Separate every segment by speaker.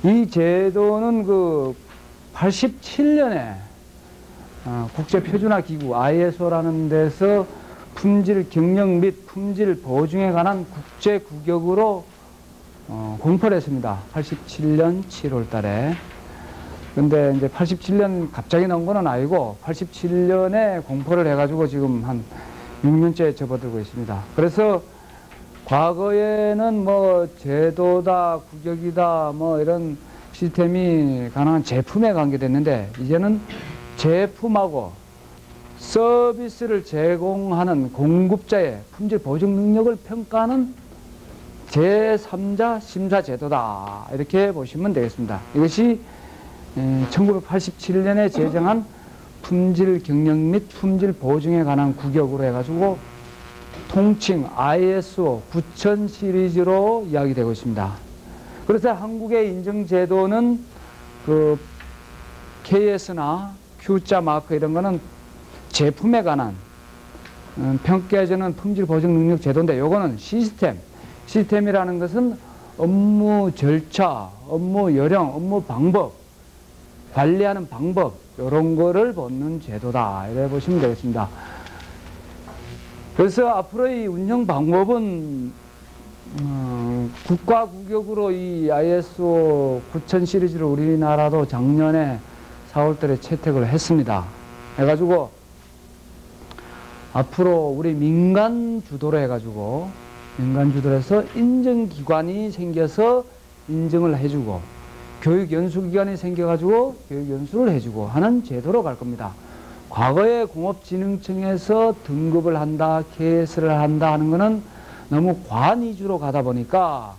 Speaker 1: 이 제도는 그 87년에 국제표준화기구 ISO라는 데서 품질 경영 및 품질 보증에 관한 국제규격으로 공포를 했습니다. 87년 7월 달에. 근데 이제 87년 갑자기 나온 건 아니고 87년에 공포를 해가지고 지금 한 6년째 접어들고 있습니다. 그래서 과거에는 뭐 제도다, 규격이다, 뭐 이런 시스템이 가능한 제품에 관계됐는데 이제는 제품하고 서비스를 제공하는 공급자의 품질 보증 능력을 평가하는 제3자 심사 제도다. 이렇게 보시면 되겠습니다. 이것이 1987년에 제정한 품질 경영 및 품질 보증에 관한 규격으로 해가지고 통칭 ISO 9000 시리즈로 이야기되고 있습니다. 그래서 한국의 인증 제도는 그 KS나 Q자 마크 이런 거는 제품에 관한 평가해주는 품질 보증 능력 제도인데 요거는 시스템이라는 것은 업무 절차, 업무 요령, 업무 방법, 관리하는 방법 이런 거를 보는 제도다 이렇게 보시면 되겠습니다. 그래서 앞으로의 운영 방법은 국가 규격으로 이 ISO 9000 시리즈를 우리나라도 작년에 4월달에 채택을 했습니다. 해가지고 앞으로 우리 민간 주도로 해가지고 민간 주도로 해서 인증기관이 생겨서 인증을 해주고 교육연수기관이 생겨가지고 교육연수를 해주고 하는 제도로 갈 겁니다. 과거에 공업진흥청에서 등급을 한다, KS를 한다 하는 거는 너무 과한 위주로 가다 보니까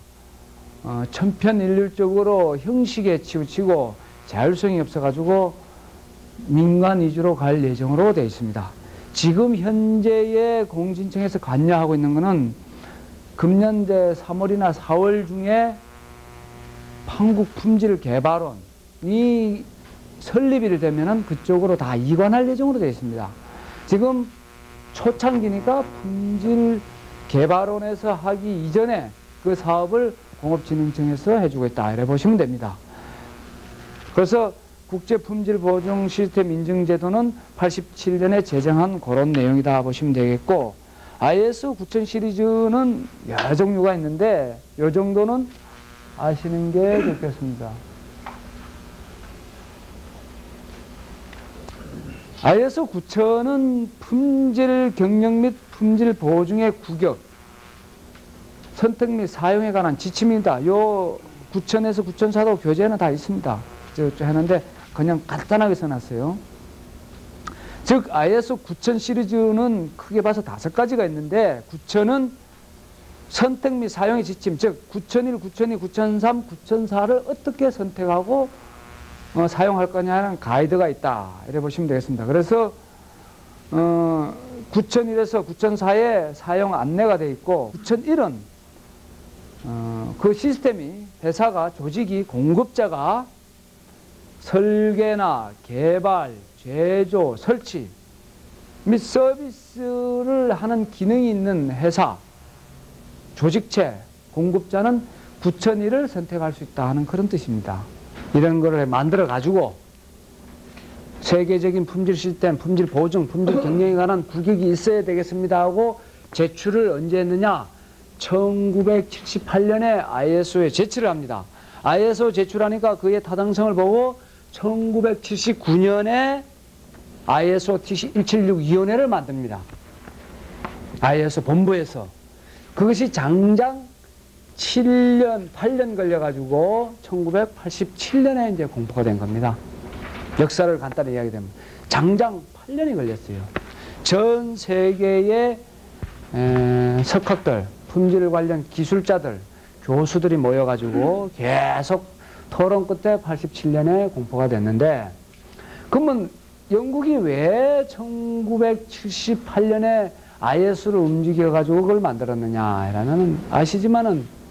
Speaker 1: 천편일률적으로 형식에 치우치고 자율성이 없어가지고 민간 위주로 갈 예정으로 되어 있습니다. 지금 현재의 공진청에서 관여하고 있는 거는 금년대 3월이나 4월 중에 한국품질개발원이 설립이 되면은 그쪽으로 다 이관할 예정으로 되어 있습니다. 지금 초창기니까 품질개발원에서 하기 이전에 그 사업을 공업진흥청에서 해주고 있다 이렇게 보시면 됩니다. 그래서 국제품질보증 시스템 인증제도는 87년에 제정한 그런 내용이다 보시면 되겠고, ISO 9000 시리즈는 여러 종류가 있는데 이 정도는 아시는 게 좋겠습니다. ISO 9000은 품질 경영 및 품질 보증의 규격, 선택 및 사용에 관한 지침입니다. 요 9000에서 9004도 교재는 다 있습니다. 하는데 그냥 간단하게 써놨어요. 즉 ISO 9000 시리즈는 크게 봐서 5가지가 있는데 9000은 선택 및 사용의 지침, 즉 9001, 9002, 9003, 9004를 어떻게 선택하고 사용할 거냐는 가이드가 있다 이렇게 보시면 되겠습니다. 그래서 9001에서 9004에 사용 안내가 되어 있고 9001은 그 시스템이 회사가 조직이 공급자가 설계나 개발, 제조, 설치 및 서비스를 하는 기능이 있는 회사, 조직체, 공급자는 9001을 선택할 수 있다 하는 그런 뜻입니다. 이런 거를 만들어 가지고 세계적인 품질 시스템, 품질 보증, 품질 경영에 관한 규격이 있어야 되겠습니다 하고 제출을 언제 했느냐? 1978년에 ISO에 제출을 합니다. ISO 제출하니까 그의 타당성을 보고 1979년에 ISO TC176위원회를 만듭니다. ISO 본부에서. 그것이 장장 7년, 8년 걸려가지고 1987년에 이제 공포가 된 겁니다. 역사를 간단히 이야기하면 장장 8년이 걸렸어요. 전 세계의 석학들, 품질 관련 기술자들, 교수들이 모여가지고 계속 토론 끝에 87년에 공포가 됐는데, 그러면 영국이 왜 1978년에 ISO를 움직여가지고 그걸 만들었느냐라는, 아시지만은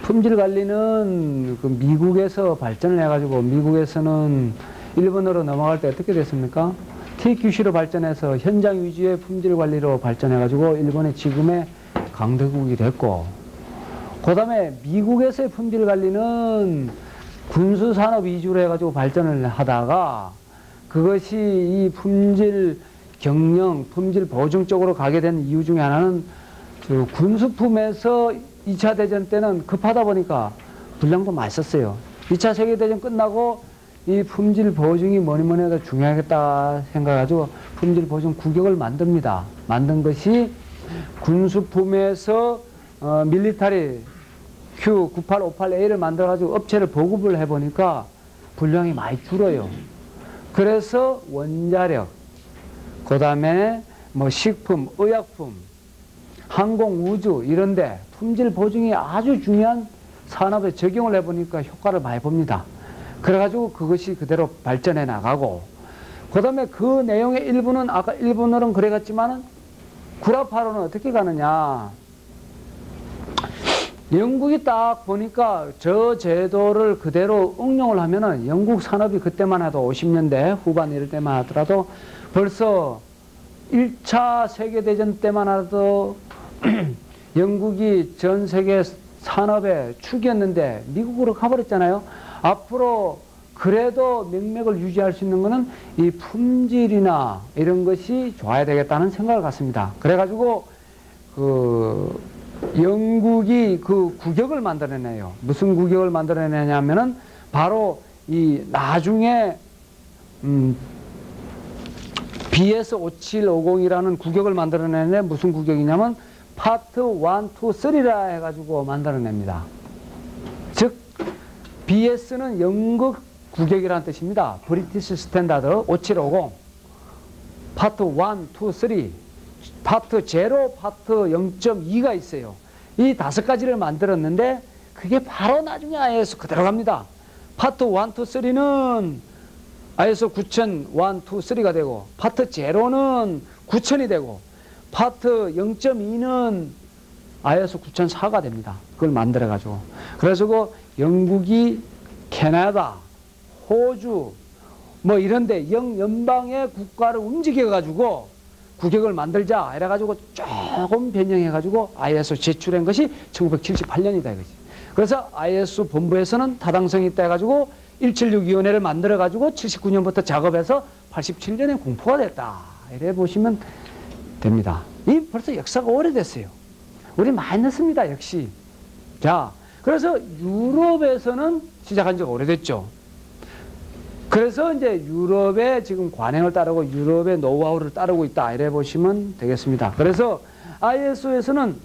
Speaker 1: 품질 관리는 그 미국에서 발전을 해가지고 미국에서는 일본으로 넘어갈 때 어떻게 됐습니까? TQC로 발전해서 현장 위주의 품질 관리로 발전해가지고 일본의 지금의 강대국이 됐고, 그 다음에 미국에서의 품질 관리는 군수산업 위주로 해가지고 발전을 하다가 그것이 이 품질 경영, 품질 보증 쪽으로 가게 된 이유 중에 하나는 그 군수품에서 2차 대전 때는 급하다 보니까 불량도 많이 썼어요. 2차 세계대전 끝나고 이 품질 보증이 뭐니 해도 중요하겠다 생각해가지고 품질 보증 구역을 만듭니다. 만든 것이 군수품에서 밀리터리 Q9858A를 만들어가지고 업체를 보급을 해보니까 분량이 많이 줄어요. 그래서 원자력, 그 다음에 뭐 식품, 의약품, 항공, 우주 이런데 품질 보증이 아주 중요한 산업에 적용을 해보니까 효과를 많이 봅니다. 그래가지고 그것이 그대로 발전해 나가고, 그 다음에 그 내용의 일부는 아까 일본어는 그래갔지만은 구라파로는 어떻게 가느냐. 영국이 딱 보니까 저 제도를 그대로 응용을 하면은 영국 산업이 그때만 해도 50년대 후반 이럴 때만 하더라도 벌써 1차 세계대전 때만 하도 영국이 전 세계 산업의 축이었는데 미국으로 가버렸잖아요. 앞으로 그래도 명맥을 유지할 수 있는 거는 이 품질이나 이런 것이 좋아야 되겠다는 생각을 갖습니다. 그래가지고 영국이 그 구격을 만들어내요. 무슨 구격을 만들어내냐면은 바로 이 나중에 BS5750이라는 구격을 만들어내는데 무슨 구격이냐면 파트 1, 2, 3라 해가지고 만들어냅니다. 즉 BS는 영국 구격이라는 뜻입니다. 브리티시 스탠다드 5750 파트 1, 2, 3 파트 0, 파트 0.2가 있어요. 이 5가지를 만들었는데 그게 바로 나중에 IS 그대로 갑니다. 파트 1, 2, 3는 IS 9000 1, 2, 3가 되고 파트 0는 9000이 되고 파트 0.2는 IS 9004가 됩니다. 그걸 만들어가지고. 그래서 그 영국이 캐나다, 호주 뭐 이런데 영연방의 국가를 움직여가지고 구격을 만들자 이래가지고 조금 변형해가지고 ISO 제출한 것이 1978년이다 이거지. 그래서 ISO 본부에서는 타당성이 있다 해가지고 176위원회를 만들어가지고 79년부터 작업해서 87년에 공포가 됐다. 이래 보시면 됩니다. 이 벌써 역사가 오래됐어요. 우리 많이 늦습니다. 역시. 자, 그래서 유럽에서는 시작한 지가 오래됐죠. 그래서 이제 유럽의 지금 관행을 따르고 유럽의 노하우를 따르고 있다. 이래 보시면 되겠습니다. 그래서 ISO에서는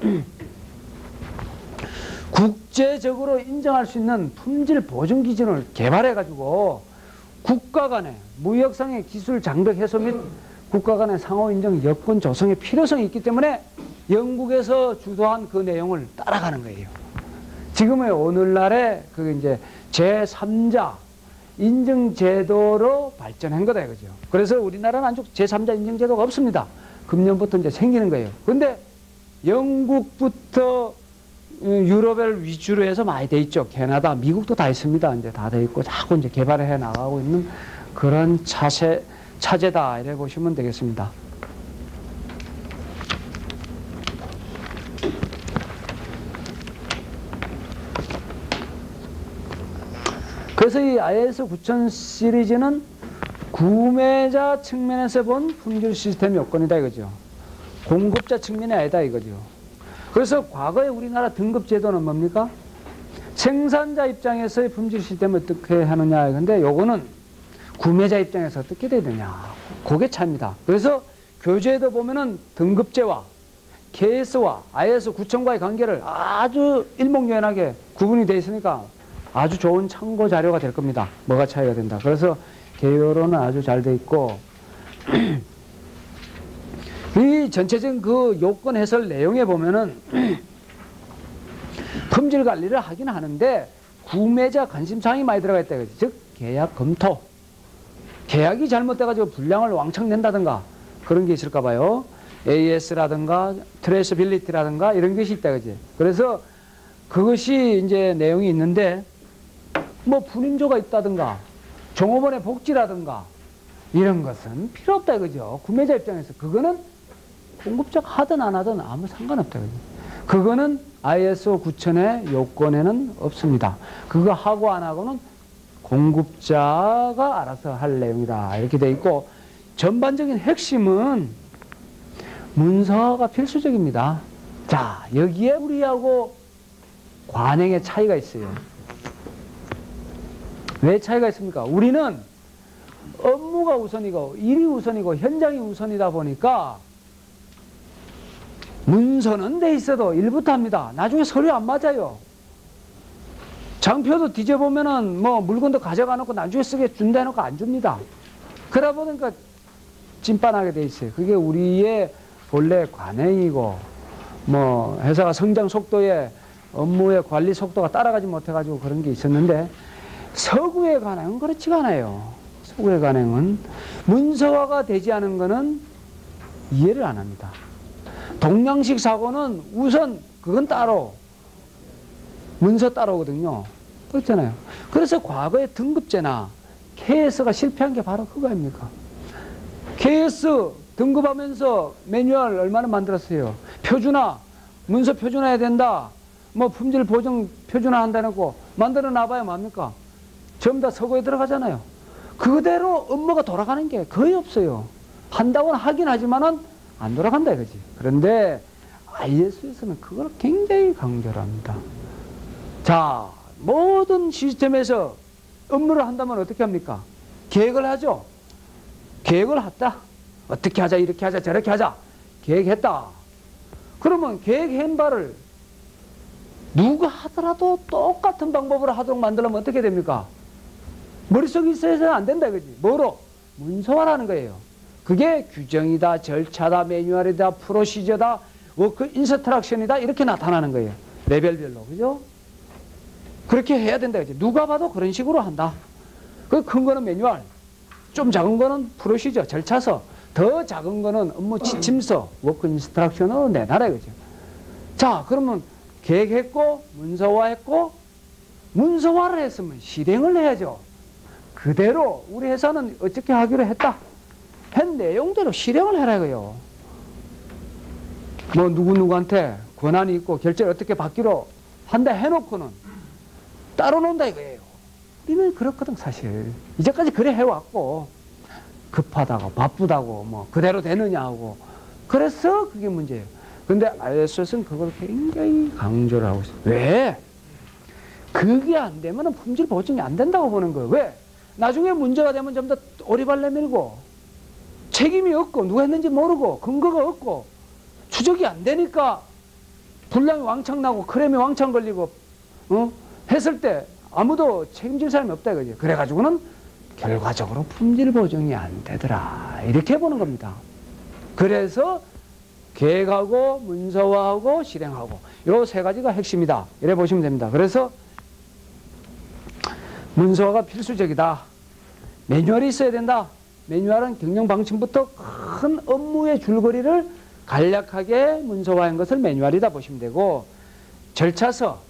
Speaker 1: 국제적으로 인정할 수 있는 품질 보증 기준을 개발해가지고 국가 간의 무역상의 기술 장벽 해소 및 국가 간의 상호 인정 여건 조성의 필요성이 있기 때문에 영국에서 주도한 그 내용을 따라가는 거예요. 지금의 오늘날의 그 이제 제3자 인증 제도로 발전한 거다 이거죠. 그래서 우리나라는 아직 제3자 인증 제도가 없습니다. 금년부터 이제 생기는 거예요. 근데 영국부터 유럽을 위주로 해서 많이 돼 있죠. 캐나다, 미국도 다 있습니다. 이제 다 돼 있고 자꾸 이제 개발해 나가고 있는 그런 차제다 이래 보시면 되겠습니다. 그래서 이 IS 9000 시리즈는 구매자 측면에서 본 품질 시스템 요건이다 이거죠. 공급자 측면이 아니다 이거죠. 그래서 과거에 우리나라 등급 제도는 뭡니까? 생산자 입장에서의 품질 시스템을 어떻게 하느냐. 근데 요거는 구매자 입장에서 어떻게 돼야 되냐. 그게 차이입니다. 그래서 교재에도 보면은 등급제와 KS와 IS 9000과의 관계를 아주 일목요연하게 구분이 되어 있으니까 아주 좋은 참고 자료가 될 겁니다. 뭐가 차이가 된다. 그래서 개요로는 아주 잘 돼 있고 이 전체적인 그 요건 해설 내용에 보면은 품질 관리를 하긴 하는데 구매자 관심사항이 많이 들어가 있다. 즉 계약 검토. 계약이 잘못돼가지고 불량을 왕창 낸다든가 그런 게 있을까 봐요. AS라든가 트레이서빌리티라든가 이런 것이 있다. 그지? 그래서 그것이 이제 내용이 있는데 뭐 분인조가 있다든가 종업원의 복지라든가 이런 것은 필요 없다 이거죠. 구매자 입장에서 그거는 공급자가 하든 안 하든 아무 상관없다. 그거는 ISO 9000의 요건에는 없습니다. 그거 하고 안 하고는 공급자가 알아서 할 내용이다. 이렇게 돼 있고, 전반적인 핵심은 문서화가 필수적입니다. 자, 여기에 우리하고 관행의 차이가 있어요. 왜 차이가 있습니까? 우리는 업무가 우선이고 일이 우선이고 현장이 우선이다 보니까 문서는 돼 있어도 일부터 합니다. 나중에 서류 안 맞아요. 장표도 뒤져보면은 뭐 물건도 가져가 놓고 나중에 쓰게 준다 해놓고 안 줍니다. 그러다 보니까 찐빠나게 돼 있어요. 그게 우리의 본래 관행이고, 뭐 회사가 성장 속도에 업무의 관리 속도가 따라가지 못해가지고 그런 게 있었는데, 서구의 관행은 그렇지가 않아요. 서구의 관행은 문서화가 되지 않은 거는 이해를 안 합니다. 동양식 사고는 우선 그건 따로, 문서 따로거든요. 그렇잖아요. 그래서 과거의 등급제나 KS가 실패한 게 바로 그거 아닙니까? KS 등급하면서 매뉴얼 얼마나 만들었어요. 표준화, 문서 표준화해야 된다. 뭐 품질 보증 표준화 한다고 만들어 놔봐야 뭡니까? 전부 다 서구에 들어가잖아요. 그대로 업무가 돌아가는 게 거의 없어요. 한다고는 하긴 하지만은 안 돌아간다 이거지. 그런데 IS에서는 그걸 굉장히 강조를 합니다. 자, 모든 시스템에서 업무를 한다면 어떻게 합니까? 계획을 하죠. 계획을 했다. 어떻게 하자, 이렇게 하자, 저렇게 하자. 계획했다. 그러면 계획한 바를 누가 하더라도 똑같은 방법으로 하도록 만들려면 어떻게 됩니까? 머릿속에 있어야 안 된다 이거지. 뭐로? 문서화라는 거예요. 그게 규정이다, 절차다, 매뉴얼이다, 프로시저다, 워크 인스트럭션이다, 이렇게 나타나는 거예요. 레벨별로. 그죠? 그렇게 해야 된다 이거지. 누가 봐도 그런 식으로 한다. 그 큰 거는 매뉴얼, 좀 작은 거는 프로시저, 절차서, 더 작은 거는 업무 지침서, 워크 인스트럭션으로 내놔라 이거죠. 자, 그러면 계획했고 문서화했고, 문서화를 했으면 실행을 해야죠. 그대로 우리 회사는 어떻게 하기로 했다. 한 내용대로 실행을 해라 이거요. 뭐 누구누구한테 권한이 있고 결제를 어떻게 받기로 한다 해놓고는 따로 논다 이거예요. 우리는 그렇거든 사실. 이제까지 그래 해왔고, 급하다고 바쁘다고 뭐 그대로 되느냐 하고, 그래서 그게 문제예요. 근데 ISO는 그걸 굉장히 강조를 하고 있어요. 왜? 그게 안 되면 품질 보증이 안 된다고 보는 거예요. 왜? 나중에 문제가 되면 좀 더 오리발 내밀고, 책임이 없고, 누가 했는지 모르고, 근거가 없고, 추적이 안 되니까 불량이 왕창 나고, 크렘이 왕창 걸리고, 했을 때 아무도 책임질 사람이 없다 이거지. 그래가지고는 결과적으로 품질 보증이 안 되더라. 이렇게 보는 겁니다. 그래서 계획하고, 문서화하고, 실행하고, 요 세 가지가 핵심이다. 이래 보시면 됩니다. 그래서 문서화가 필수적이다. 매뉴얼이 있어야 된다. 매뉴얼은 경영 방침부터 큰 업무의 줄거리를 간략하게 문서화한 것을 매뉴얼이다 보시면 되고, 절차서,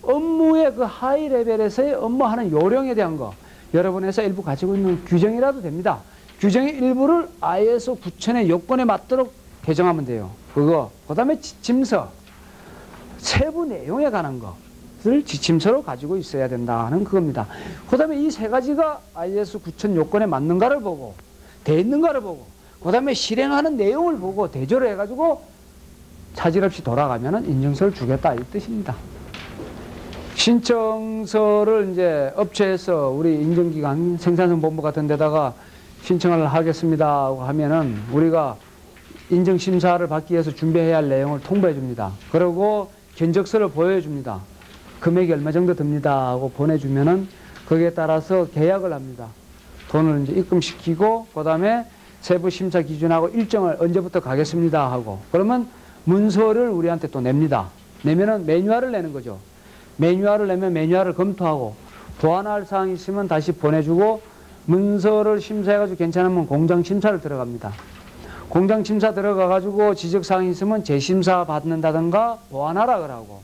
Speaker 1: 업무의 그 하이 레벨에서의 업무하는 요령에 대한 거, 여러분 회사 일부 가지고 있는 규정이라도 됩니다. 규정의 일부를 ISO 9000의 요건에 맞도록 개정하면 돼요. 그거. 그 다음에 지침서, 세부 내용에 관한 것을 지침서로 가지고 있어야 된다는 그겁니다. 그 다음에 이 세 가지가 ISO 9000 요건에 맞는가를 보고, 돼 있는가를 보고, 그 다음에 실행하는 내용을 보고 대조를 해가지고 차질 없이 돌아가면은 인증서를 주겠다 이 뜻입니다. 신청서를 이제 업체에서 우리 인증기관, 생산성본부 같은 데다가 신청을 하겠습니다 하면은 우리가 인증심사를 받기 위해서 준비해야 할 내용을 통보해 줍니다. 그리고 견적서를 보여줍니다. 금액이 얼마 정도 듭니다 하고 보내주면은 거기에 따라서 계약을 합니다. 돈을 이제 입금시키고, 그 다음에 세부 심사 기준하고 일정을 언제부터 가겠습니다 하고, 그러면 문서를 우리한테 또 냅니다. 내면은 매뉴얼을 내는 거죠. 매뉴얼을 내면 매뉴얼을 검토하고, 보완할 사항이 있으면 다시 보내주고, 문서를 심사해가지고 괜찮으면 공장 심사를 들어갑니다. 공장 심사 들어가가지고 지적사항이 있으면 재심사 받는다든가 보완하라 그러고,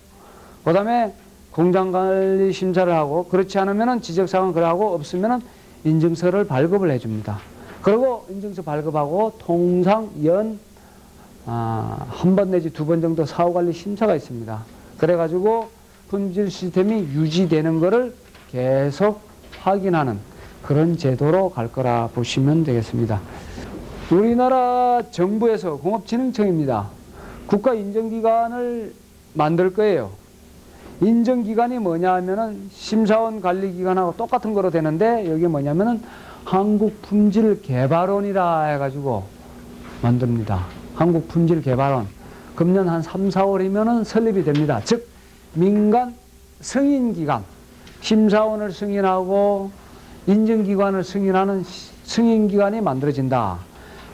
Speaker 1: 그 다음에 공장관리 심사를 하고, 그렇지 않으면은 지적사항은 그러고, 없으면은 인증서를 발급을 해줍니다. 그리고 인증서 발급하고 통상 한 번 내지 두 번 정도 사후관리 심사가 있습니다. 그래가지고 품질 시스템이 유지되는 것을 계속 확인하는 그런 제도로 갈 거라 보시면 되겠습니다. 우리나라 정부에서 공업진흥청입니다. 국가인정기관을 만들 거예요. 인정기관이 뭐냐 하면은 심사원 관리기관하고 똑같은 거로 되는데 여기 뭐냐면은 한국품질개발원이라 해가지고 만듭니다. 한국품질개발원. 금년 한 3, 4월이면은 설립이 됩니다. 즉 민간 승인기관, 심사원을 승인하고 인증기관을 승인하는 승인기관이 만들어진다.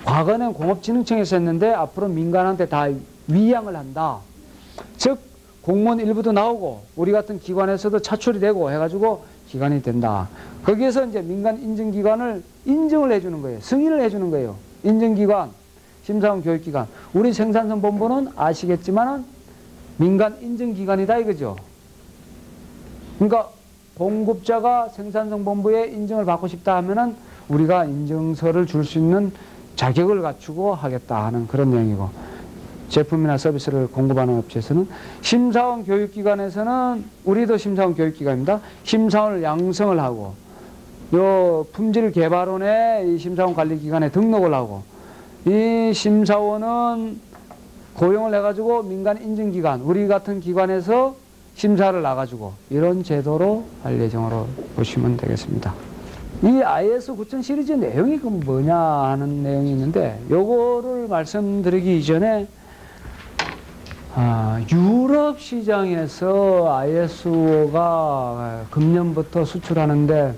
Speaker 1: 과거는 공업진흥청에서 했는데 앞으로 민간한테 다 위양을 한다. 즉 공무원 일부도 나오고 우리 같은 기관에서도 차출이 되고 해가지고 기관이 된다. 거기에서 이제 민간 인증기관을 인정을 해주는 거예요. 승인을 해주는 거예요. 인증기관, 심사원 교육기관. 우리 생산성본부는 아시겠지만은 민간 인증기관이다 이거죠. 그러니까 공급자가 생산성본부에 인증을 받고 싶다 하면은 우리가 인증서를 줄 수 있는 자격을 갖추고 하겠다 하는 그런 내용이고, 제품이나 서비스를 공급하는 업체에서는, 심사원 교육기관에서는 우리도 심사원 교육기관입니다. 심사원을 양성을 하고 요 품질개발원에 이 심사원 관리기관에 등록을 하고, 이 심사원은 고용을 해가지고 민간 인증기관, 우리 같은 기관에서 심사를 나가지고 이런 제도로 할 예정으로 보시면 되겠습니다. 이 IS 9000 시리즈 내용이 그럼 뭐냐 하는 내용이 있는데, 요거를 말씀드리기 이전에 유럽 시장에서 ISO가 금년부터 수출하는데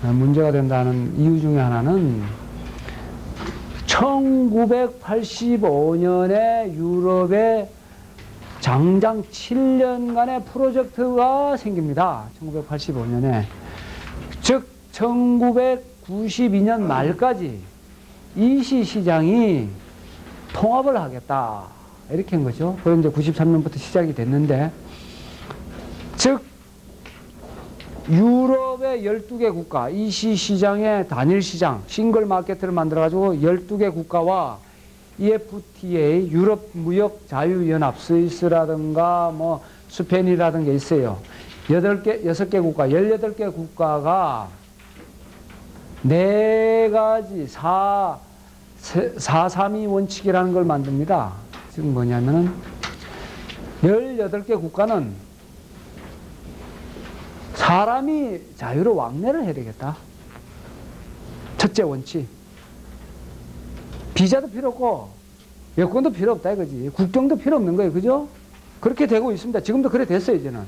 Speaker 1: 문제가 된다는 이유 중에 하나는 1985년에 유럽에 장장 7년간의 프로젝트가 생깁니다. 1985년에. 즉 1992년 말까지 이시 시장이 통합을 하겠다 이렇게 한 거죠. 그럼 이제 93년부터 시작이 됐는데, 즉 유럽의 12개 국가, 이시 시장의 단일 시장, 싱글 마케트를 만들어 가지고 12개 국가와 EFTA, 유럽 무역 자유연합, 스위스라든가 뭐 스페인이라든가 있어요. 6개 국가, 18개 국가가 4가지 432 원칙이라는 걸 만듭니다. 지금 뭐냐면은 18개 국가는 사람이 자유로 왕래를 해야 되겠다. 첫째 원칙. 비자도 필요 없고 여권도 필요 없다 이거지. 국경도 필요 없는 거예요. 그죠? 그렇게 되고 있습니다. 지금도 그래 됐어요. 이제는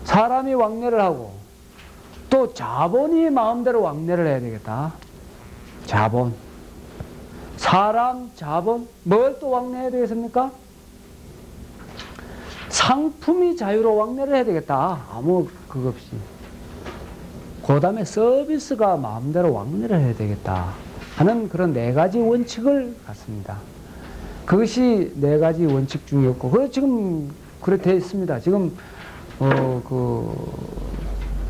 Speaker 1: 사람이 왕래를 하고 또 자본이 마음대로 왕래를 해야 되겠다. 자본, 사람, 자본, 뭘 또 왕래해야 되겠습니까? 상품이 자유로 왕래를 해야 되겠다. 아무 그거 없이. 그 다음에 서비스가 마음대로 왕래를 해야 되겠다 하는 그런 4가지 원칙을 갖습니다. 그것이 4가지 원칙 중이었고, 그래 지금 그래 돼 있습니다. 지금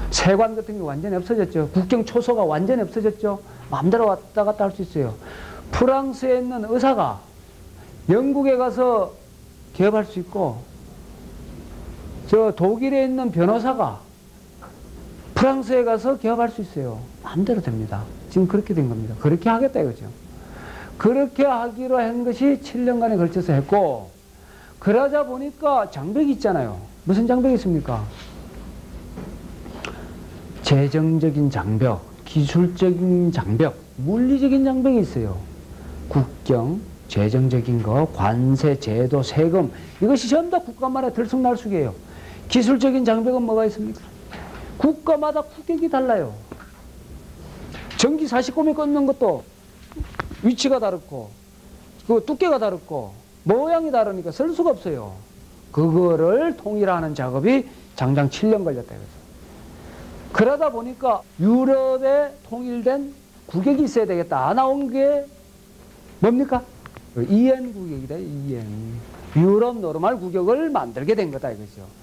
Speaker 1: 세관 같은 게 완전히 없어졌죠. 국경 초소가 완전히 없어졌죠. 마음대로 왔다 갔다 할 수 있어요. 프랑스에 있는 의사가 영국에 가서 개업할 수 있고, 저 독일에 있는 변호사가 프랑스에 가서 개업할 수 있어요. 마음대로 됩니다. 지금 그렇게 된 겁니다. 그렇게 하겠다 이거죠. 그렇게 하기로 한 것이 7년간에 걸쳐서 했고, 그러자 보니까 장벽이 있잖아요. 무슨 장벽이 있습니까? 재정적인 장벽, 기술적인 장벽, 물리적인 장벽이 있어요. 국경, 재정적인 거, 관세, 제도, 세금, 이것이 전부 다 국가마다 들쑥날쑥이에요. 기술적인 장벽은 뭐가 있습니까? 국가마다 규격이 달라요. 전기 40고미 끊는 것도 위치가 다르고 그 두께가 다르고 모양이 다르니까 쓸 수가 없어요. 그거를 통일하는 작업이 장장 7년 걸렸다 이거죠. 그러다 보니까 유럽에 통일된 규격이 있어야 되겠다. 나온 게 뭡니까? EN 규격이다. EN. 유럽 노르말 규격을 만들게 된 거다 이거죠.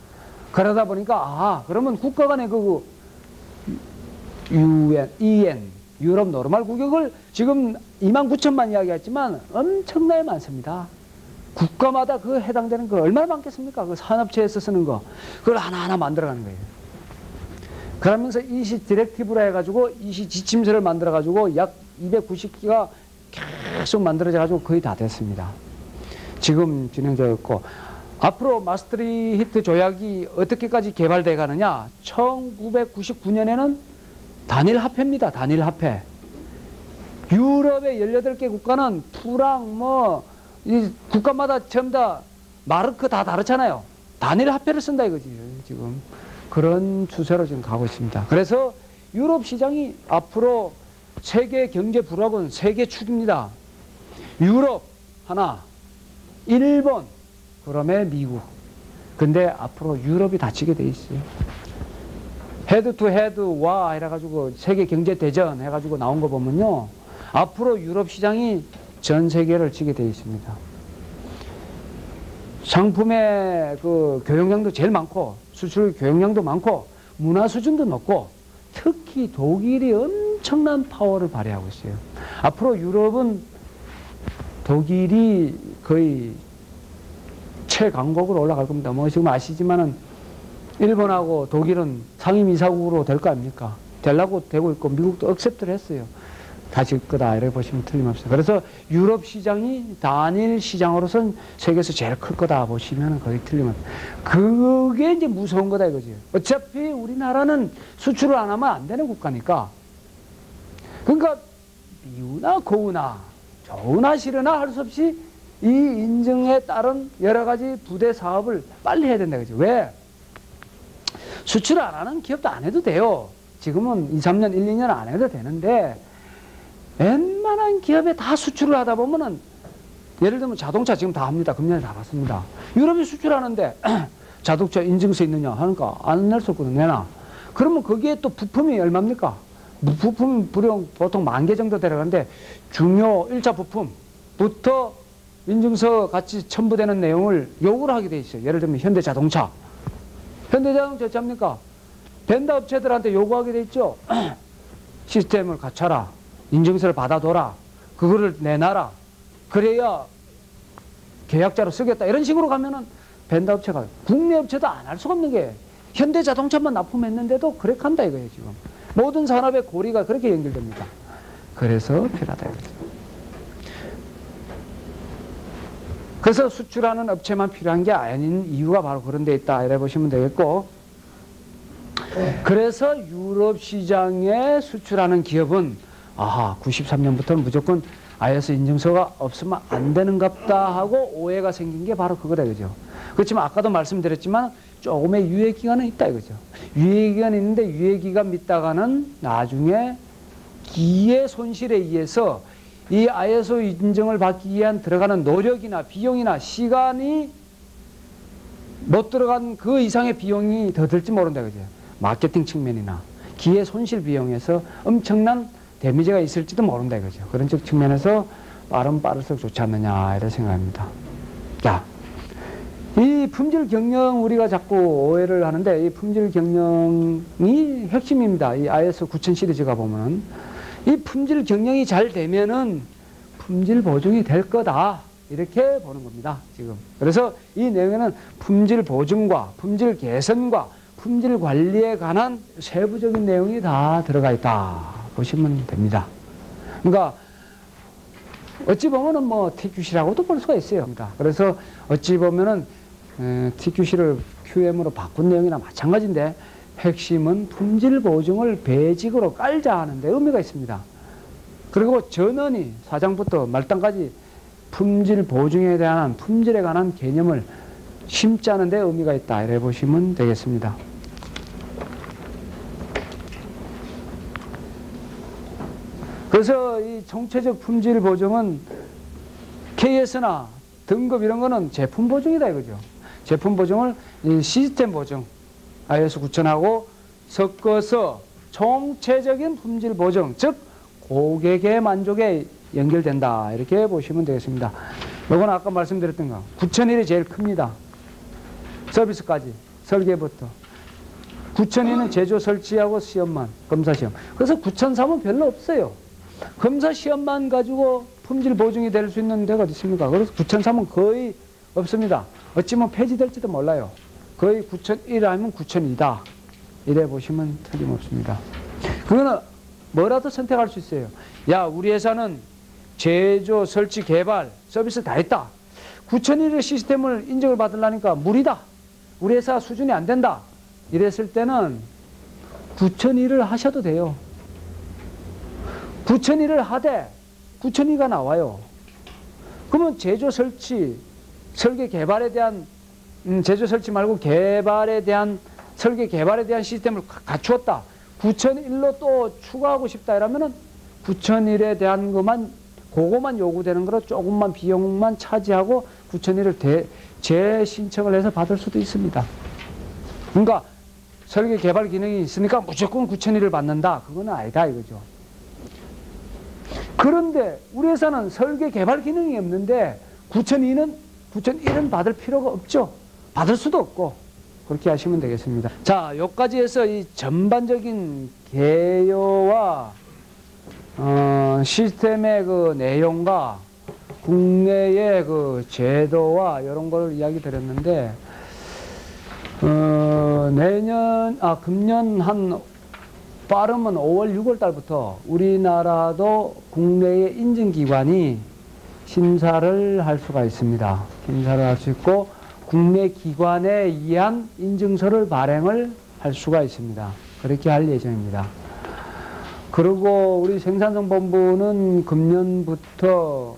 Speaker 1: 그러다 보니까 그러면 국가 간의 그 EN 유럽 노르말 규격을 지금 29,000만 이야기했지만 엄청나게 많습니다. 국가마다 그 해당되는 거 얼마나 많겠습니까? 그 산업체에서 쓰는 거. 그걸 하나하나 만들어가는 거예요. 그러면서 이시 디렉티브라 해가지고 이시 지침서를 만들어가지고 약 290기가 계속 만들어져가지고 거의 다 됐습니다. 지금 진행되어 있고, 앞으로 마스트리히트 조약이 어떻게까지 개발되어 가느냐? 1999년에는 단일 화폐입니다. 단일 화폐. 유럽의 18개 국가는 프랑 이 국가마다 전부 다 마르크 다 다르잖아요. 단일 화폐를 쓴다 이거지 지금. 그런 추세로 지금 가고 있습니다. 그래서 유럽 시장이 앞으로 세계 경제 불확은 세계 축입니다. 유럽 하나, 일본, 그다음에 미국. 근데 앞으로 유럽이 다치게 돼 있어요. 헤드 투 헤드와 해가지고 세계 경제 대전 해가지고 나온 거 보면요, 앞으로 유럽 시장이 전 세계를 치게 돼 있습니다. 상품의 그 교역량도 제일 많고, 수출 교역량도 많고, 문화 수준도 높고, 특히 독일이 엄청난 파워를 발휘하고 있어요. 앞으로 유럽은 독일이 거의 최강국으로 올라갈 겁니다. 뭐 지금 아시지만은 일본하고 독일은 상임이사국으로 될 거 아닙니까? 되려고 되고 있고, 미국도 억셉트를 했어요. 가질 거다 이렇게 보시면 틀림없어요. 그래서 유럽 시장이 단일 시장으로선 세계에서 제일 클 거다 보시면 거의 틀림없어요. 그게 이제 무서운 거다 이거지. 어차피 우리나라는 수출을 안 하면 안 되는 국가니까, 그러니까 미우나 고우나 좋으나 싫으나 할 수 없이 이 인증에 따른 여러 가지 부대 사업을 빨리 해야 된다 그죠. 왜? 수출을 안 하는 기업도 안 해도 돼요. 지금은 2, 3년, 1, 2년 안 해도 되는데, 웬만한 기업에 다 수출을 하다 보면은, 예를 들면 자동차 지금 다 합니다. 금년에 다 봤습니다. 유럽이 수출하는데 자동차 인증서 있느냐 하니까 안 낼 수 없거든요. 내놔. 그러면 거기에 또 부품이 얼마입니까? 부품이 보통 10,000개 정도 들어가는데, 중요 1차 부품부터 인증서 같이 첨부되는 내용을 요구를 하게 돼 있어요. 예를 들면 현대자동차. 현대자동차 어쩝니까? 벤더 업체들한테 요구하게 돼 있죠. 시스템을 갖춰라. 인증서를 받아둬라. 그거를 내놔라. 그래야 계약자로 쓰겠다. 이런 식으로 가면은 벤더 업체가, 국내 업체도 안 할 수가 없는 게, 현대자동차만 납품했는데도 그렇게 한다 이거예요, 지금. 모든 산업의 고리가 그렇게 연결됩니다. 그래서 필요하다 이거죠. 그래서 수출하는 업체만 필요한 게 아닌 이유가 바로 그런 데 있다 이래 보시면 되겠고, 그래서 유럽 시장에 수출하는 기업은 93년부터는 무조건 IS 인증서가 없으면 안 되는갑다 하고 오해가 생긴 게 바로 그거다 이거죠. 그렇지만 아까도 말씀드렸지만 조금의 유예기간은 있다 이거죠. 유예기간이 있는데, 유예기간 믿다가는 나중에 기의 손실에 의해서 이 ISO 인증을 받기 위한 들어가는 노력이나 비용이나 시간이 못 들어간 그 이상의 비용이 더 들지 모른다 그죠. 마케팅 측면이나 기의 손실 비용에서 엄청난 데미지가 있을지도 모른다 이거죠. 그런 측면에서 빠를수록 좋지 않느냐 이런 생각합니다. 자, 이 품질 경영 우리가 자꾸 오해를 하는데, 이 품질 경영이 핵심입니다. 이 ISO 9000 시리즈가 보면은 이 품질 경영이 잘 되면은 품질 보증이 될 거다 이렇게 보는 겁니다 지금. 그래서 이 내용에는 품질 보증과 품질 개선과 품질 관리에 관한 세부적인 내용이 다 들어가 있다 보시면 됩니다. 그러니까 어찌 보면은 뭐 TQC라고도 볼 수가 있어요. 그래서 어찌 보면은 TQC를 QM으로 바꾼 내용이나 마찬가지인데, 핵심은 품질 보증을 베이직으로 깔자 하는 데 의미가 있습니다. 그리고 전원이 사장부터 말단까지 품질 보증에 대한, 품질에 관한 개념을 심자는 데 의미가 있다 이래 보시면 되겠습니다. 그래서 이 총체적 품질 보증은 KS나 등급 이런 거는 제품 보증이다 이거죠. 제품 보증을 이 시스템 보증 IS 9000하고 섞어서 총체적인 품질 보증, 즉 고객의 만족에 연결된다 이렇게 보시면 되겠습니다. 이건 아까 말씀드렸던 거 9001이 제일 큽니다. 서비스까지 설계부터 9002는 제조 설치하고 시험만, 검사 시험. 그래서 9003은 별로 없어요. 검사 시험만 가지고 품질 보증이 될 수 있는 데가 어디 있습니까? 그래서 9003은 거의 없습니다. 어찌면 폐지될지도 몰라요. 거의 9,001 아니면 9,002다. 이래 보시면 틀림없습니다. 그거는 뭐라도 선택할 수 있어요. 야, 우리 회사는 제조, 설치, 개발, 서비스 다 했다. 9,001의 시스템을 인정을 받으려니까 무리다. 우리 회사 수준이 안 된다. 이랬을 때는 9,001을 하셔도 돼요. 9,001을 하되 9,002가 나와요. 그러면 제조, 설치, 설계, 개발에 대한 제조, 설치 말고 개발에 대한 설계, 개발에 대한 시스템을 갖추었다. 9,001로 또 추가하고 싶다 이러면은 9,001에 대한 것만 그거만 요구되는 거로 조금만 비용만 차지하고 9,001을 재신청을 해서 받을 수도 있습니다. 그러니까 설계 개발 기능이 있으니까 무조건 9,001을 받는다. 그건 아니다 이거죠. 그런데 우리 회사는 설계 개발 기능이 없는데 9,001은 받을 필요가 없죠. 받을 수도 없고 그렇게 하시면 되겠습니다. 자, 여기까지 해서 이 전반적인 개요와 시스템의 그 내용과 국내의 그 제도와 이런 거를 이야기 드렸는데, 금년 한 빠르면 5월, 6월 달부터 우리나라도 국내의 인증기관이 심사를 할 수가 있습니다. 심사를 할 수 있고, 국내 기관에 의한 인증서를 발행을 할 수가 있습니다. 그렇게 할 예정입니다. 그리고 우리 생산성본부는 금년부터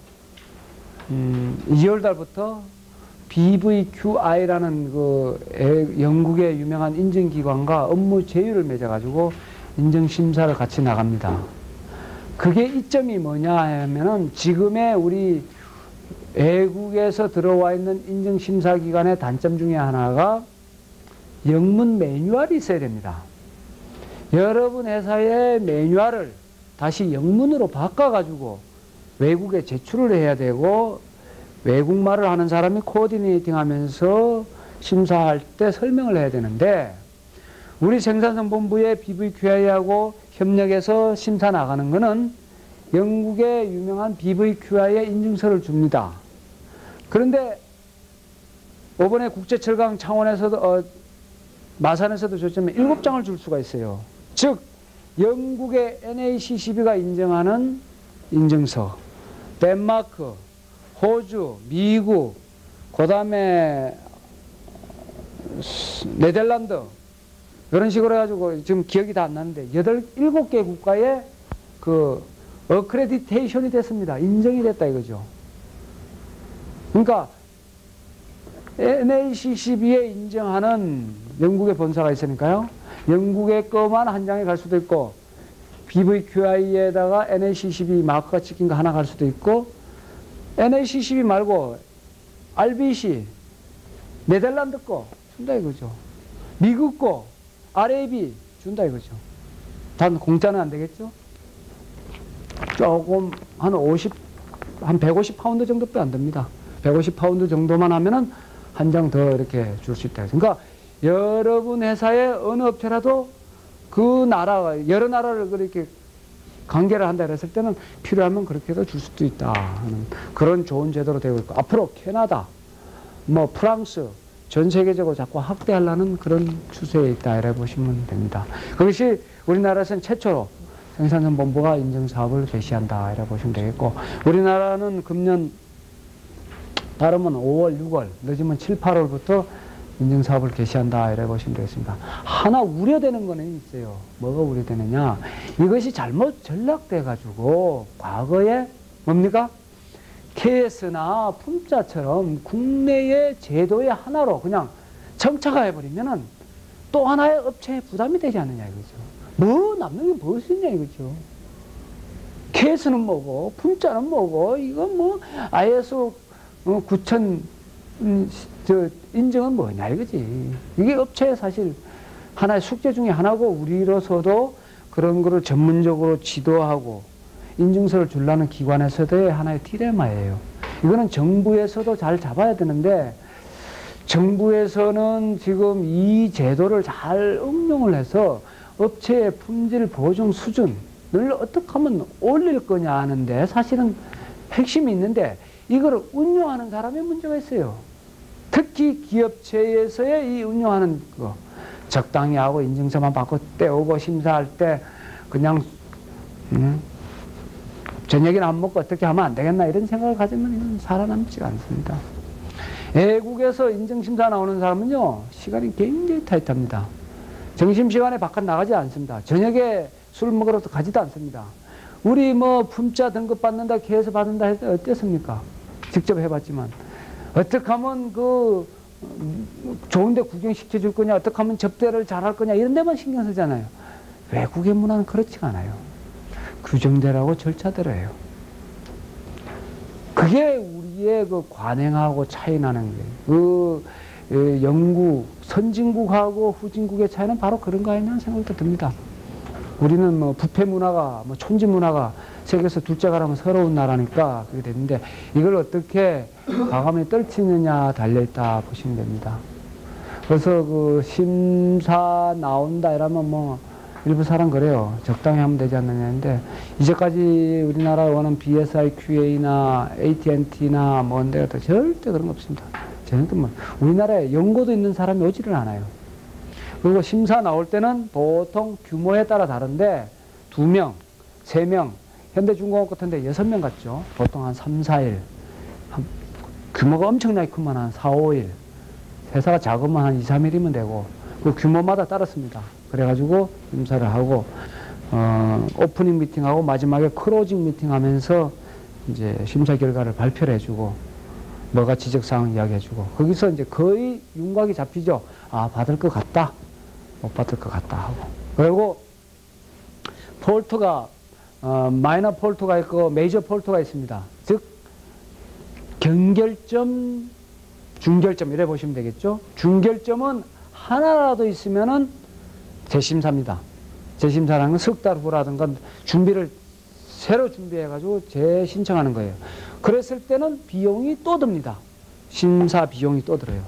Speaker 1: 2월 달부터 BVQI라는 그 영국의 유명한 인증기관과 업무 제휴를 맺어가지고 인증심사를 같이 나갑니다. 그게 이점이 뭐냐 하면은 지금의 우리 외국에서 들어와 있는 인증심사기관의 단점 중에 하나가 영문 매뉴얼이 있어야 됩니다. 여러분 회사의 매뉴얼을 다시 영문으로 바꿔가지고 외국에 제출을 해야 되고 외국말을 하는 사람이 코디네이팅 하면서 심사할 때 설명을 해야 되는데 우리 생산성본부의 BVQI하고 협력해서 심사 나가는 것은 영국의 유명한 BVQI의 인증서를 줍니다. 그런데 이번에 국제철강 차원에서도 마산에서도 줬지만 7장을 줄 수가 있어요. 즉 영국의 NACCB가 인정하는 인증서, 덴마크, 호주, 미국, 그 다음에 네덜란드 이런 식으로 해가지고 지금 기억이 다 안 나는데 7개 국가의 그 어크레디테이션이 됐습니다. 인정이 됐다 이거죠. 그러니까 NACCB에 인정하는 영국의 본사가 있으니까요. 영국의 것만 한 장에 갈 수도 있고 BVQI에다가 NACCB 마크가 찍힌 거 하나 갈 수도 있고 NACCB 말고 RBC 네덜란드 거 준다 이거죠. 미국 거 RAB 준다 이거죠. 단 공짜는 안 되겠죠. 조금 한 150파운드 정도밖에 안 됩니다. 150파운드 정도만 하면은 한 장 더 이렇게 줄 수 있다. 그러니까 여러분 회사의 어느 업체라도 그 나라가 여러 나라를 그렇게 관계를 한다 그랬을 때는 필요하면 그렇게 해서 줄 수도 있다 하는 그런 좋은 제도로 되고 있고 앞으로 캐나다, 뭐 프랑스 전 세계적으로 자꾸 확대하려는 그런 추세에 있다 이래 보시면 됩니다. 그것이 우리나라에서는 최초로 생산성본부가 인증사업을 개시한다 이래 보시면 되겠고 우리나라는 금년 빠르면 5월, 6월 늦으면 7, 8월부터 인증사업을 개시한다 이래 보시면 되겠습니다. 하나 우려되는 거는 있어요. 뭐가 우려되느냐 이것이 잘못 전락돼 가지고 과거에 뭡니까? KS나 품자처럼 국내의 제도의 하나로 그냥 정착을 해버리면은 또 하나의 업체에 부담이 되지 않느냐 이거죠. 뭐 남는 게 무엇이냐 이거죠. KS는 뭐고 품자는 뭐고 이건 뭐 ISO 9000 인증은 뭐냐 이거지. 이게 업체의 사실 하나의 숙제 중에 하나고 우리로서도 그런 거를 전문적으로 지도하고 인증서를 주려는 기관에서도의 하나의 디레마예요. 이거는 정부에서도 잘 잡아야 되는데 정부에서는 지금 이 제도를 잘 응용을 해서 업체의 품질 보증 수준을 어떻게 하면 올릴 거냐 하는데 사실은 핵심이 있는데 이걸 운용하는 사람의 문제가 있어요. 특히 기업체에서의 이 운영하는 거 적당히 하고 인증서만 받고 떼오고 심사할 때 그냥 저녁이나 안 먹고 어떻게 하면 안 되겠나 이런 생각을 가지면 이건 살아남지가 않습니다. 외국에서 인증심사 나오는 사람은요 시간이 굉장히 타이트합니다. 점심시간에 바깥 나가지 않습니다. 저녁에 술 먹으러 가지도 않습니다. 우리 뭐 품자 등급 받는다 계에서 받는다 해서 어땠습니까? 직접 해봤지만 어떻게 하면 그 좋은데 구경시켜 줄 거냐, 어떻게 하면 접대를 잘할 거냐 이런 데만 신경 쓰잖아요. 외국의 문화는 그렇지가 않아요. 규정대로하고 절차대로예요. 그게 우리의 그 관행하고 차이 나는 거예요. 그 영국 선진국하고 후진국의 차이는 바로 그런 거 아니냐는 생각도 듭니다. 우리는 뭐 부패 문화가 뭐 촌지 문화가 세계에서 둘째가라면 서러운 나라니까 그게 됐는데 이걸 어떻게 과감히 떨치느냐 달려있다 보시면 됩니다. 그래서 그 심사 나온다 이러면 뭐 일부 사람 그래요. 적당히 하면 되지 않느냐는데 이제까지 우리나라 원하는 BSI QA나 AT&T나 뭔데 절대 그런 거 없습니다. 쟤네들 우리나라에 연고도 있는 사람이 오지를 않아요. 그리고 심사 나올 때는 보통 규모에 따라 다른데 2명, 3명, 현대중공업 같은데 6명 같죠. 보통 한 3, 4일. 규모가 엄청나게 크면 한 4, 5일. 회사가 작으면 한 2, 3일이면 되고 그 규모마다 따랐습니다. 그래가지고 심사를 하고 오프닝 미팅하고 마지막에 클로징 미팅 하면서 이제 심사 결과를 발표를 해주고 뭐가 지적사항 이야기해주고 거기서 이제 거의 윤곽이 잡히죠. 아 받을 것 같다. 못 받을 것 같다 하고 그리고 폴트가 마이너 폴트가 있고 메이저 폴트가 있습니다. 즉 경결점, 중결점 이래 보시면 되겠죠. 중결점은 하나라도 있으면은 재심사입니다. 재심사라는 건 석 달 후라든가 준비를 새로 준비해가지고 재신청하는 거예요. 그랬을 때는 비용이 또 듭니다. 심사 비용이 또 들어요.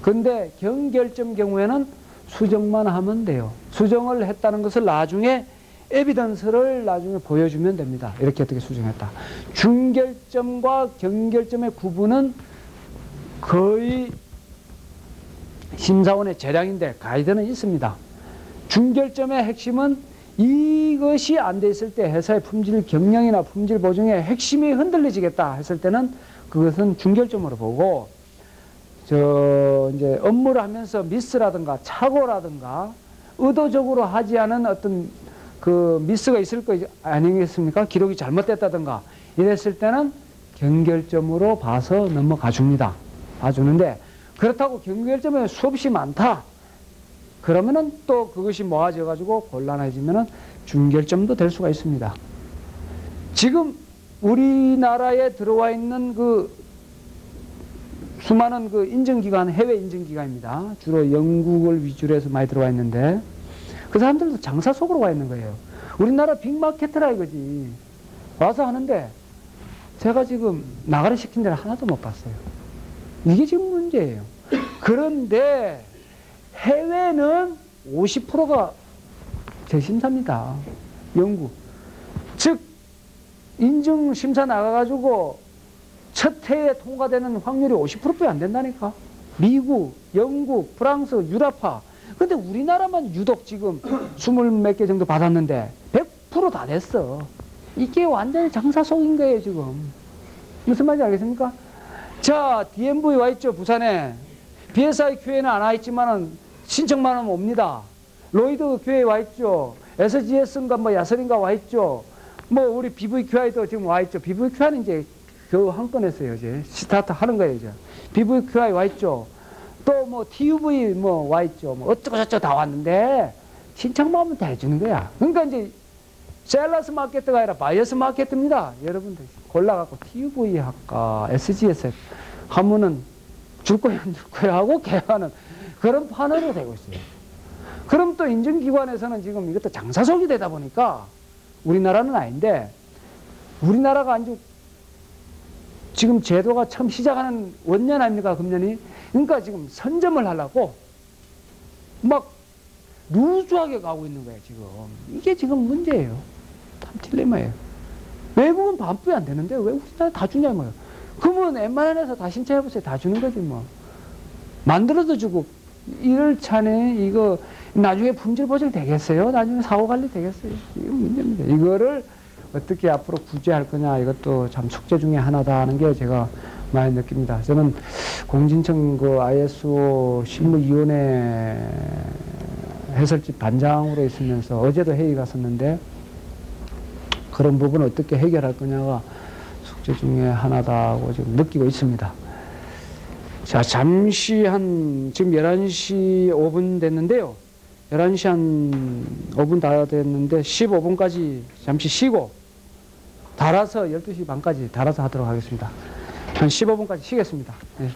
Speaker 1: 근데 경결점 경우에는 수정만 하면 돼요. 수정을 했다는 것을 나중에 에비던스를 나중에 보여주면 됩니다. 이렇게 어떻게 수정했다. 중결점과 경결점의 구분은 거의 심사원의 재량인데 가이드는 있습니다. 중결점의 핵심은 이것이 안 돼 있을 때 회사의 품질 경영이나 품질 보증의 핵심이 흔들리지겠다 했을 때는 그것은 중결점으로 보고 이제 업무를 하면서 미스라든가 착오라든가 의도적으로 하지 않은 어떤 그 미스가 있을 거 아니겠습니까? 기록이 잘못됐다든가 이랬을 때는 경결점으로 봐서 넘어가 줍니다. 봐주는데 그렇다고 경결점에 수없이 많다. 그러면은 또 그것이 모아져 가지고 곤란해지면은 중결점도 될 수가 있습니다. 지금 우리나라에 들어와 있는 그 수많은 그 인증기관, 해외 인증기관입니다. 주로 영국을 위주로 해서 많이 들어와 있는데 그 사람들도 장사 속으로 와 있는 거예요. 우리나라 빅마케트라 이거지. 와서 하는데 제가 지금 나가리 시킨 데를 하나도 못 봤어요. 이게 지금 문제예요. 그런데 해외는 50%가 재심사입니다. 영국. 즉 인증심사 나가가지고 첫 해에 통과되는 확률이 50%밖에 안 된다니까. 미국, 영국, 프랑스, 유럽파. 근데 우리나라만 유독 지금 20몇 개 정도 받았는데 100% 다 됐어. 이게 완전히 장사 속인 거예요 지금. 무슨 말인지 알겠습니까? 자, DMV 와 있죠 부산에. BSI QA는 안 와 있지만은 신청만 하면 옵니다. 로이드 QA 와 있죠. SGS인가 뭐 야설인가 와 있죠. 뭐 우리 BVQI도 지금 와 있죠. BVQI는 이제 겨우 한 건 했어요. 이제 스타트 하는 거예요. 이제 BVQI 와 있죠. 또 뭐 TUV 뭐 와 있죠. 뭐 어쩌고 저쩌고 다 왔는데 신청만 하면 다 해주는 거야. 그러니까 이제 셀러스 마케트가 아니라 바이어스 마케트입니다. 여러분들 골라갖고 TUV 할까 SGS 하면은 줄 거야 안 줄 거야 하고 계약하는 그런 판으로 되고 있어요. 그럼 또 인증기관에서는 지금 이것도 장사속이 되다 보니까 우리나라는 아닌데 우리나라가 아주 지금 제도가 처음 시작하는 원년 아닙니까 금년이. 그러니까 지금 선점을 하려고 막 루즈하게 가고 있는 거예요 지금. 이게 지금 문제예요. 참 딜레마예요. 외국은 반품이 안 되는데 왜 우리나라 다 주냐고요. 그러면 웬만해서 다 신청해보세요. 다 주는 거지 뭐. 만들어도 주고 이럴 차네 이거 나중에 품질 보증 되겠어요? 나중에 사고 관리 되겠어요? 이거 문제입니다. 이거를 어떻게 앞으로 구제할 거냐 이것도 참 숙제 중에 하나다 하는 게 제가 많이 느낍니다. 저는 공진청 그 ISO 실무위원회 해설집 반장으로 있으면서 어제도 회의 갔었는데 그런 부분 어떻게 해결할 거냐가 숙제 중에 하나다고 지금 느끼고 있습니다. 자, 잠시 지금 11시 5분 됐는데요. 11시 한 5분 다 됐는데 15분까지 잠시 쉬고 달아서 12시 반까지 달아서 하도록 하겠습니다. 한 15분까지 쉬겠습니다. 네.